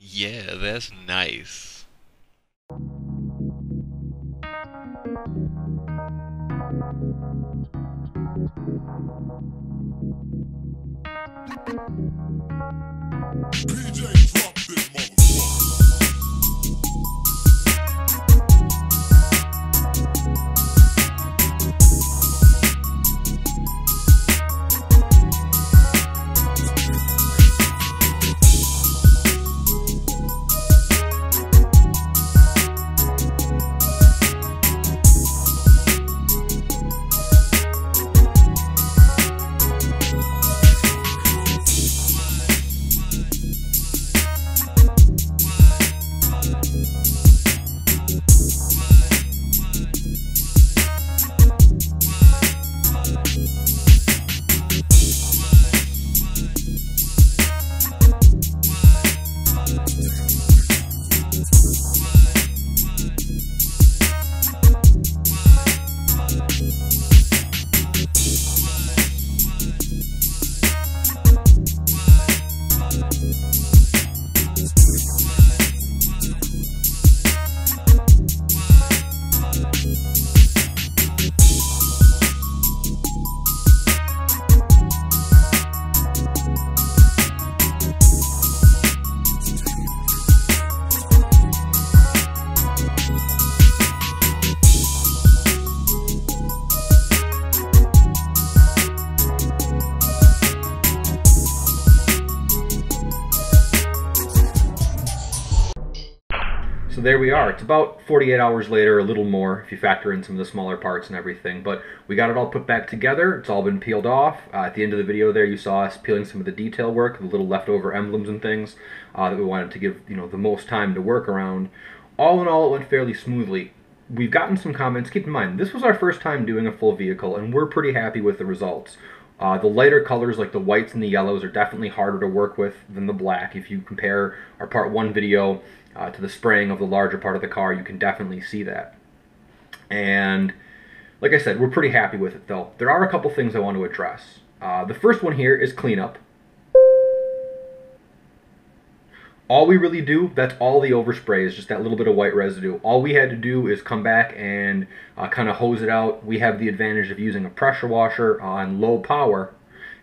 Yeah, that's nice. PJ drop this motherfucker. So there we are. It's about 48 hours later, a little more if you factor in some of the smaller parts and everything. But we got it all put back together. It's all been peeled off. At the end of the video there, you saw us peeling some of the detail work, the little leftover emblems and things that we wanted to give the most time to work around. All in all, it went fairly smoothly. We've gotten some comments. Keep in mind, this was our first time doing a full vehicle, and we're pretty happy with the results. The lighter colors like the whites and the yellows are definitely harder to work with than the black. If you compare our part 1 video to the spraying of the larger part of the car, you can definitely see that. And like I said, we're pretty happy with it though. There are a couple things I want to address. The first one here is cleanup. All we really do, that's all the overspray is just that little bit of white residue. All we had to do is come back and kind of hose it out. We have the advantage of using a pressure washer on low power,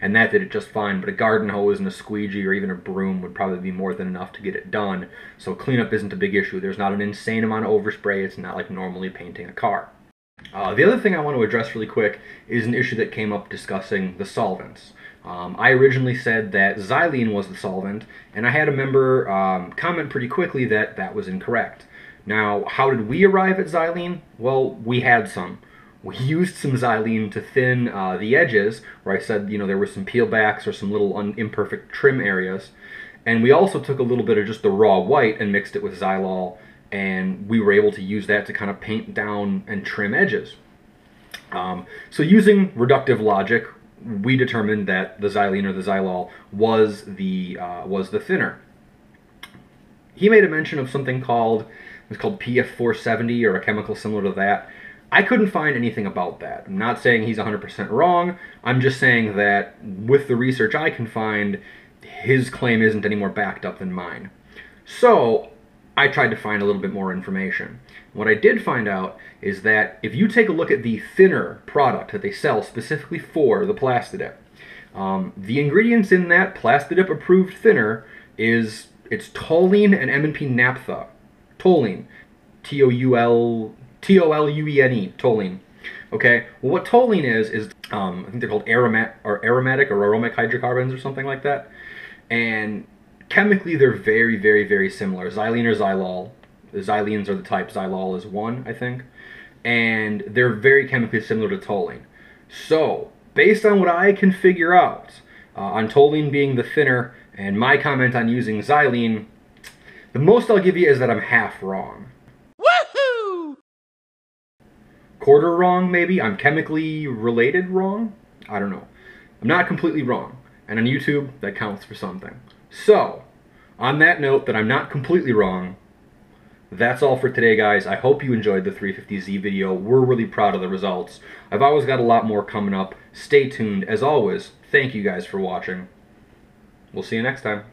and that did it just fine. But a garden hose and a squeegee or even a broom would probably be more than enough to get it done. So cleanup isn't a big issue. There's not an insane amount of overspray. It's not like normally painting a car. The other thing I want to address really quick is an issue that came up discussing the solvents. I originally said that xylene was the solvent, and I had a member comment pretty quickly that that was incorrect. Now, how did we arrive at xylene? Well, we had some. We used some xylene to thin the edges, where I said, there were some peelbacks or some little imperfect trim areas. And we also took a little bit of just the raw white and mixed it with xylol, and we were able to use that to kind of paint down and trim edges. So using reductive logic, we determined that the xylene or the xylol was the thinner. He made a mention of something called PF470 or a chemical similar to that. I couldn't find anything about that. I'm not saying he's 100% wrong. I'm just saying that with the research I can find, his claim isn't any more backed up than mine. So I tried to find a little bit more information. What I did find out is that if you take a look at the thinner product that they sell specifically for the PlastiDip, the ingredients in that PlastiDip approved thinner it's toluene and M&P naphtha. Toluene, Toluene, toluene. Okay, well what toluene is I think they're called aromatic or aromatic hydrocarbons or something like that. And chemically they're very, very, very similar. Xylene or xylol. The xylenes are the type, xylol is one, I think. And they're very chemically similar to toluene. So, based on what I can figure out, on toluene being the thinner, and my comment on using xylene, the most I'll give you is that I'm half wrong. Woohoo! Quarter wrong, maybe? I'm chemically related wrong? I don't know. I'm not completely wrong. And on YouTube, that counts for something. So, on that note that I'm not completely wrong, that's all for today, guys. I hope you enjoyed the 350Z video. We're really proud of the results. I've always got a lot more coming up. Stay tuned. As always, thank you guys for watching. We'll see you next time.